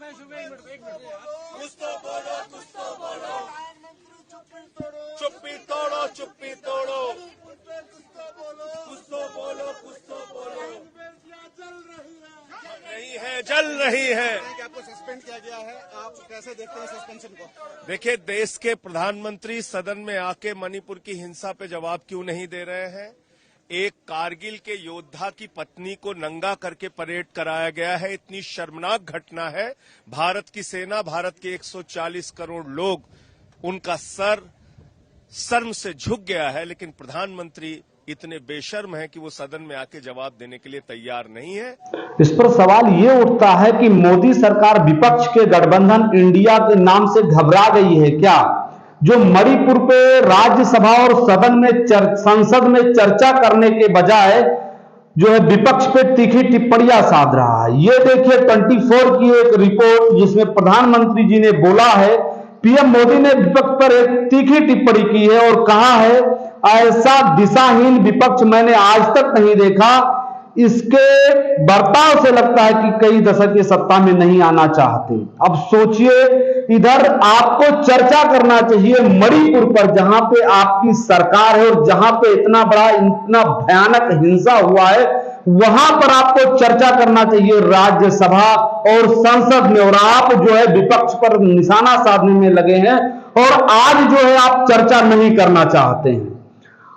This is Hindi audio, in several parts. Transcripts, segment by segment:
कुछ तो बोलो, कुछ तो बोलो। चुप्पी तोड़ो, चुप्पी तोड़ो। कुछ तो बोलो, कुछ तो बोलो। जल रही है। आपको सस्पेंड किया गया है, आप कैसे देखते हैं सस्पेंशन को? देखिए, देश के प्रधानमंत्री सदन में आके मणिपुर की हिंसा पे जवाब क्यों नहीं दे रहे हैं? एक कारगिल के योद्धा की पत्नी को नंगा करके परेड कराया गया है। इतनी शर्मनाक घटना है। भारत की सेना, भारत के 140 करोड़ लोग, उनका सर शर्म से झुक गया है, लेकिन प्रधानमंत्री इतने बेशर्म हैं कि वो सदन में आके जवाब देने के लिए तैयार नहीं है। इस पर सवाल ये उठता है कि मोदी सरकार विपक्ष के गठबंधन इंडिया के नाम से घबरा गई है क्या, जो मणिपुर पे राज्यसभा और सदन में संसद में चर्चा करने के बजाय जो है विपक्ष पे तीखी टिप्पणियां साध रहा है। ये देखिए 24 की एक रिपोर्ट जिसमें प्रधानमंत्री जी ने बोला है, पीएम मोदी ने विपक्ष पर एक तीखी टिप्पणी की है और कहा है, ऐसा दिशाहीन विपक्ष मैंने आज तक नहीं देखा। इसके बर्ताव से लगता है कि कई दशक के सत्ता में नहीं आना चाहते। अब सोचिए, इधर आपको चर्चा करना चाहिए मणिपुर पर, जहां पे आपकी सरकार है और जहां पे इतना बड़ा, इतना भयानक हिंसा हुआ है, वहां पर आपको चर्चा करना चाहिए राज्यसभा और संसद में, और आप जो है विपक्ष पर निशाना साधने में लगे हैं और आज जो है आप चर्चा नहीं करना चाहते हैं।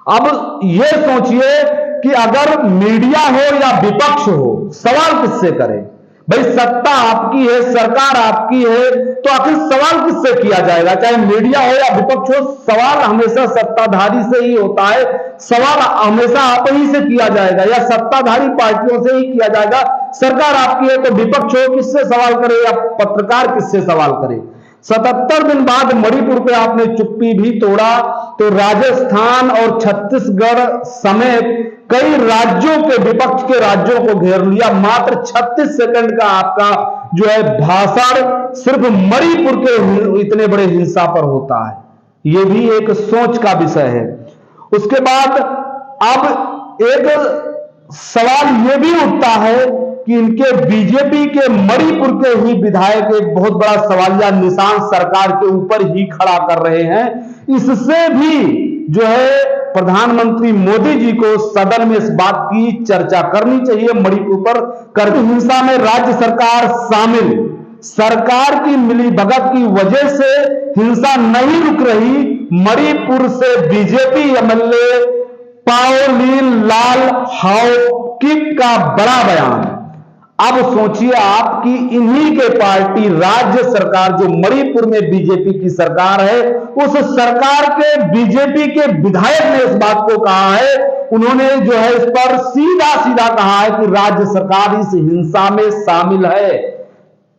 अब ये सोचिए कि अगर मीडिया हो या विपक्ष हो, सवाल किससे करें? भाई सत्ता आपकी है, सरकार आपकी है, तो आखिर सवाल किससे किया जाएगा? चाहे मीडिया हो या विपक्ष हो, सवाल हमेशा सत्ताधारी से ही होता है। सवाल हमेशा आप ही से किया जाएगा या सत्ताधारी पार्टियों से ही किया जाएगा। सरकार आपकी है तो विपक्ष हो किससे सवाल करे या पत्रकार किससे सवाल करे? 77 दिन बाद मणिपुर पे आपने चुप्पी भी तोड़ा तो राजस्थान और छत्तीसगढ़ समेत कई राज्यों के, विपक्ष के राज्यों को घेर लिया। मात्र 36 सेकंड का आपका जो है भाषण सिर्फ मणिपुर के इतने बड़े हिंसा पर होता है। यह भी एक सोच का विषय है। उसके बाद अब एक सवाल यह भी उठता है कि इनके बीजेपी के मणिपुर के ही विधायक एक बहुत बड़ा सवालिया निशान सरकार के ऊपर ही खड़ा कर रहे हैं। इससे भी जो है प्रधानमंत्री मोदी जी को सदन में इस बात की चर्चा करनी चाहिए। मणिपुर पर कर हिंसा में राज्य सरकार शामिल, सरकार की मिलीभगत की वजह से हिंसा नहीं रुक रही। मणिपुर से बीजेपी एमएलए पाओलिन लाल हाओकिप का बड़ा बयान। अब सोचिए आपकी इन्हीं के पार्टी राज्य सरकार जो मणिपुर में बीजेपी की सरकार है, उस सरकार के बीजेपी के विधायक ने इस बात को कहा है। उन्होंने जो है इस पर सीधा सीधा कहा है कि राज्य सरकार इस हिंसा में शामिल है।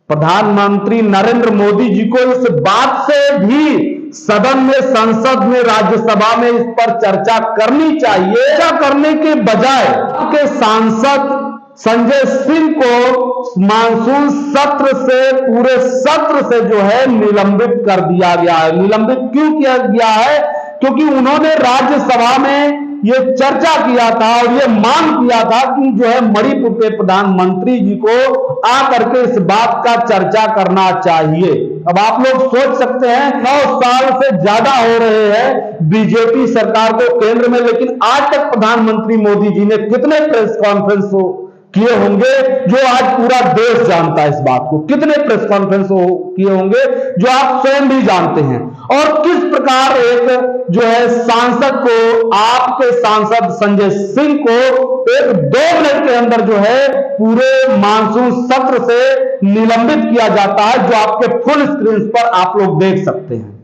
प्रधानमंत्री नरेंद्र मोदी जी को इस बात से भी सदन में, संसद में, राज्यसभा में इस पर चर्चा करनी चाहिए। चर्चा करने के बजाय के सांसद संजय सिंह को मानसून सत्र से, पूरे सत्र से जो है निलंबित कर दिया गया है। निलंबित क्यों किया गया है? क्योंकि उन्होंने राज्यसभा में ये चर्चा किया था और ये मांग किया था कि जो है मणिपुर के प्रधानमंत्री जी को आकर के इस बात का चर्चा करना चाहिए। अब आप लोग सोच सकते हैं 9 साल से ज्यादा हो रहे हैं बीजेपी सरकार को केंद्र में, लेकिन आज तक प्रधानमंत्री मोदी जी ने कितने प्रेस कॉन्फ्रेंस किए होंगे जो आज पूरा देश जानता है इस बात को? कितने प्रेस कॉन्फ्रेंस किए होंगे जो आप स्वयं भी जानते हैं? और किस प्रकार एक जो है सांसद को, आपके सांसद संजय सिंह को एक 2 मिनट के अंदर जो है पूरे मानसून सत्र से निलंबित किया जाता है, जो आपके फुल स्क्रीन पर आप लोग देख सकते हैं।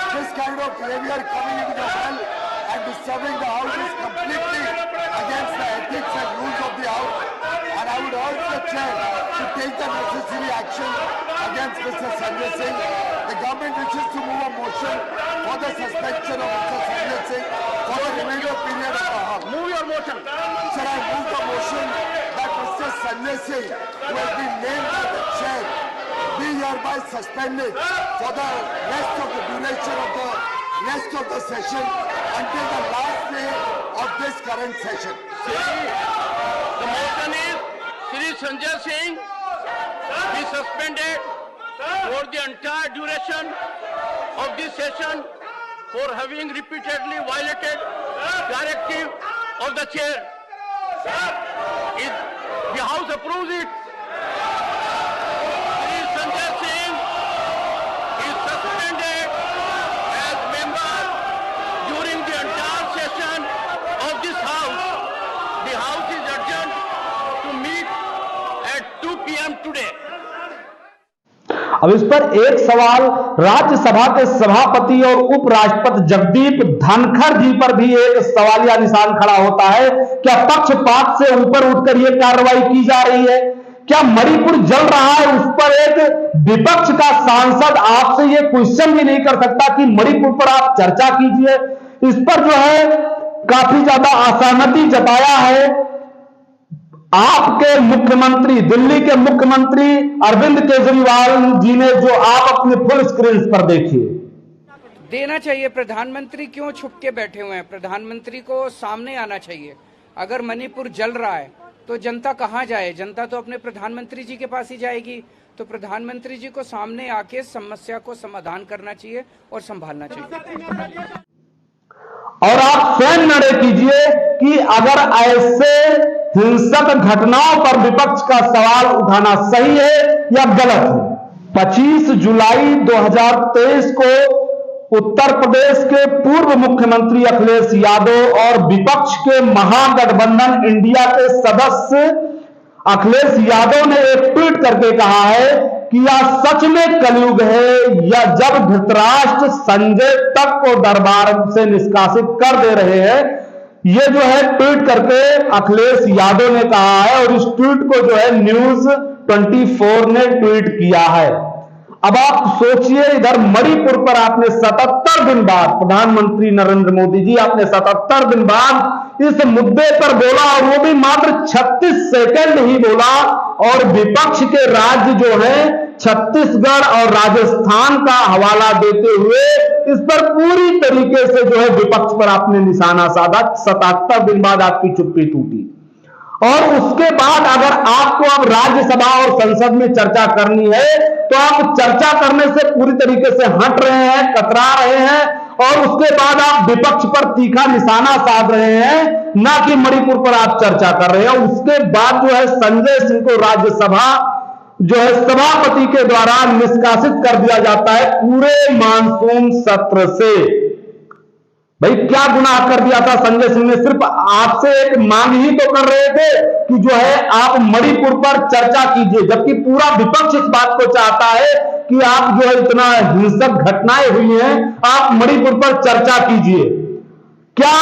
This kind of behavior coming into the hall and disturbing the house is completely against the ethics and rules of the house, and I would urge the chair to take the necessary action against Mr. Sanjay Singh. The government wishes to move a motion for the suspension of motion. Sir, I move the motion that Mr. Sanjay Singh, who has been named by the chair, be hereby suspended for the rest of the duration of the rest of the session until the last day of this current session. The motion is Shri Sanjay Singh be suspended for the entire duration of this session for having repeatedly violated directive of the chair. If the House approves it, Shri Sanjay Singh is suspended as member during the entire session of this House. The House is adjourned to meet at 2 p.m. today. अब इस पर एक सवाल राज्यसभा के सभापति और उपराष्ट्रपति जगदीप धनखड़ जी पर भी एक सवालिया निशान खड़ा होता है। क्या पक्षपात से ऊपर उठकर यह कार्रवाई की जा रही है? क्या मणिपुर जल रहा है उस पर एक विपक्ष का सांसद आपसे यह क्वेश्चन भी नहीं कर सकता कि मणिपुर पर आप चर्चा कीजिए? इस पर जो है काफी ज्यादा असहमति जताया है आपके मुख्यमंत्री, दिल्ली के मुख्यमंत्री अरविंद केजरीवाल जी ने, जो आप अपने फुल स्क्रीन पर देखिए। देना चाहिए। प्रधानमंत्री क्यों छुप के बैठे हुए हैं? प्रधानमंत्री को सामने आना चाहिए। अगर मणिपुर जल रहा है तो जनता कहाँ जाए? जनता तो अपने प्रधानमंत्री जी के पास ही जाएगी। तो प्रधानमंत्री जी को सामने आके समस्या को समाधान करना चाहिए और संभालना चाहिए। और आप स्वयं निर्णय कीजिए कि अगर ऐसे हिंसक घटनाओं पर विपक्ष का सवाल उठाना सही है या गलत है। 25 जुलाई 2023 को उत्तर प्रदेश के पूर्व मुख्यमंत्री अखिलेश यादव और विपक्ष के महागठबंधन इंडिया के सदस्य अखिलेश यादव ने एक ट्वीट करके कहा है कि यह सच में कलयुग है या जब धृतराष्ट्र संजय तक को दरबार से निष्कासित कर दे रहे हैं। ये जो है ट्वीट करके अखिलेश यादव ने कहा है और इस ट्वीट को जो है न्यूज 24 ने ट्वीट किया है। अब आप सोचिए, इधर मणिपुर पर आपने 77 दिन बाद, प्रधानमंत्री नरेंद्र मोदी जी आपने 77 दिन बाद इस मुद्दे पर बोला और वो भी मात्र 36 सेकंड ही बोला। और विपक्ष के राज्य जो है छत्तीसगढ़ और राजस्थान का हवाला देते हुए इस पर पूरी तरीके से जो है विपक्ष पर आपने निशाना साधा। 77 दिन बाद आपकी चुप्पी टूटी और उसके बाद अगर आपको अब राज्यसभा और संसद में चर्चा करनी है तो आप चर्चा करने से पूरी तरीके से हट रहे हैं, कतरा रहे हैं और उसके बाद आप विपक्ष पर तीखा निशाना साध रहे हैं, ना कि मणिपुर पर आप चर्चा कर रहे हैं। उसके बाद जो है संजय सिंह को राज्यसभा जो है सभापति के द्वारा निष्कासित कर दिया जाता है पूरे मानसून सत्र से। भाई क्या गुनाह कर दिया था संजय सिंह ने? सिर्फ आपसे एक मांग ही तो कर रहे थे कि जो है आप मणिपुर पर चर्चा कीजिए, जबकि पूरा विपक्ष इस बात को चाहता है कि आप जो है इतना हिंसक घटनाएं हुई हैं, आप मणिपुर पर चर्चा कीजिए। क्या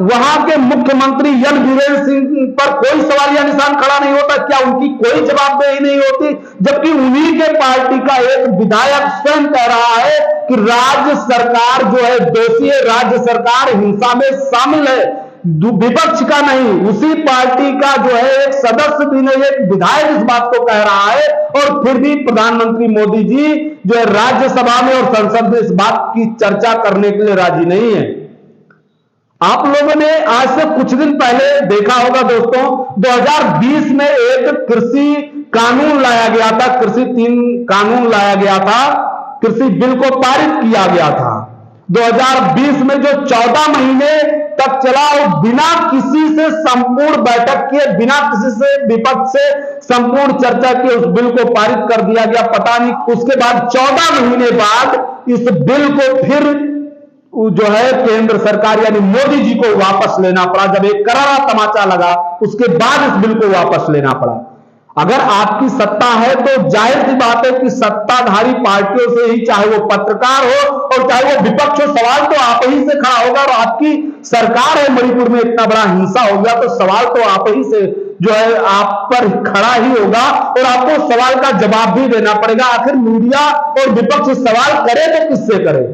वहां के मुख्यमंत्री एन बीरेन सिंह पर कोई सवालिया निशान खड़ा नहीं होता? क्या उनकी कोई जवाबदेही नहीं होती? जबकि उन्हीं के पार्टी का एक विधायक स्वयं कह रहा है कि राज्य सरकार जो है दोषी है, राज्य सरकार हिंसा में शामिल है, विपक्ष का नहीं। उसी पार्टी का जो है एक सदस्य भी नहीं, एक विधायक इस बात को कह रहा है और फिर भी प्रधानमंत्री मोदी जी जो है राज्यसभा में और संसद में इस बात की चर्चा करने के लिए राजी नहीं है। आप लोगों ने आज से कुछ दिन पहले देखा होगा दोस्तों, 2020 में एक कृषि कानून लाया गया था, कृषि 3 कानून लाया गया था, कृषि बिल को पारित किया गया था 2020 में, जो 14 महीने तक चला और बिना किसी से संपूर्ण बैठक किए, बिना किसी से विपक्ष से संपूर्ण चर्चा किए उस बिल को पारित कर दिया गया। पता नहीं उसके बाद 14 महीने बाद इस बिल को फिर जो है केंद्र सरकार यानी मोदी जी को वापस लेना पड़ा। जब एक करारा तमाचा लगा उसके बाद इस बिल को वापस लेना पड़ा। अगर आपकी सत्ता है तो जाहिर सी बात है कि सत्ताधारी पार्टियों से ही, चाहे वो पत्रकार हो और चाहे वो विपक्ष हो, सवाल तो आप ही से खड़ा होगा। और आपकी सरकार है, मणिपुर में इतना बड़ा हिंसा हो गया तो सवाल तो आप ही से जो है आप पर खड़ा ही होगा और आपको सवाल का जवाब भी देना पड़ेगा। आखिर मीडिया और विपक्ष सवाल करे तो किससे करे?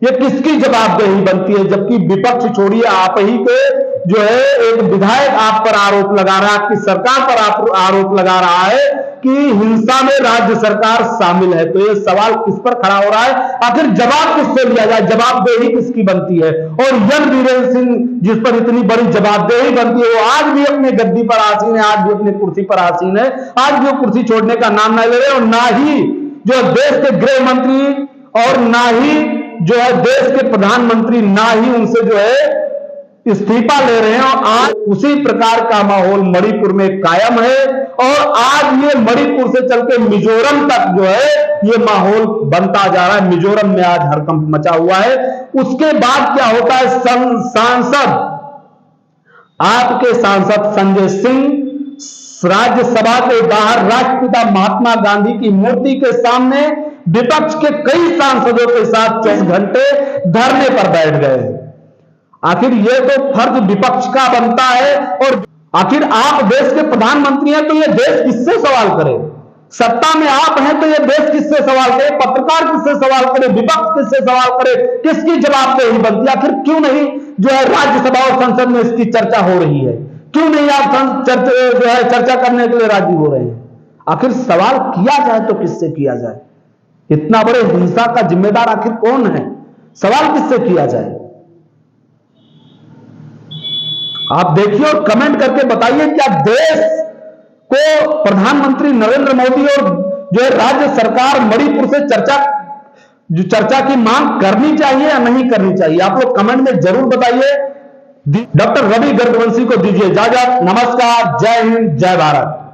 ये किसकी जवाबदेही बनती है? जबकि विपक्ष छोड़िए, आप ही के जो है एक विधायक आप पर आरोप लगा रहा है, आपकी सरकार पर आरोप लगा रहा है कि हिंसा में राज्य सरकार शामिल है। तो ये सवाल किस पर खड़ा हो रहा है, आखिर जवाब किससे लिया जाए, जवाबदेही किसकी बनती है? और यन वीरेंद्र सिंह जिस पर इतनी बड़ी जवाबदेही बनती है, वो आज भी अपने गद्दी पर आसीन है, आज भी अपनी कुर्सी पर आसीन है, आज भी वो कुर्सी छोड़ने का नाम नहीं ले रहे, और ना ही जो देश के गृह मंत्री और ना ही जो है देश के प्रधानमंत्री ना ही उनसे जो है इस्तीफा ले रहे हैं। और आज उसी प्रकार का माहौल मणिपुर में कायम है, और आज ये मणिपुर से चल के मिजोरम तक जो है ये माहौल बनता जा रहा है। मिजोरम में आज हड़कंप मचा हुआ है। उसके बाद क्या होता है, सांसद, आपके सांसद संजय सिंह राज्यसभा के बाहर राष्ट्रपिता महात्मा गांधी की मूर्ति के सामने विपक्ष के कई सांसदों के साथ 24 घंटे धरने पर बैठ गए। आखिर ये तो फर्ज विपक्ष का बनता है, और आखिर आप देश के प्रधानमंत्री हैं तो ये देश किससे सवाल करे? सत्ता में आप हैं तो ये देश किससे सवाल करे? पत्रकार किससे सवाल करे? विपक्ष किससे सवाल करे? किसकी जवाबदेही बनती है? आखिर क्यों नहीं जो है राज्यसभा और संसद में इसकी चर्चा हो रही है? क्यों नहीं आप चर्चा करने के लिए राजी हो रहे हैं? आखिर सवाल किया जाए तो किससे किया जाए? इतना बड़े हिंसा का जिम्मेदार आखिर कौन है? सवाल किससे किया जाए? आप देखिए और कमेंट करके बताइए, क्या देश को प्रधानमंत्री नरेंद्र मोदी और जो है राज्य सरकार मणिपुर से चर्चा की मांग करनी चाहिए या नहीं करनी चाहिए? आप लोग कमेंट में जरूर बताइए। डॉक्टर रवि गर्गवंशी को दीजिए इजाजत। नमस्कार, जय हिंद, जय भारत।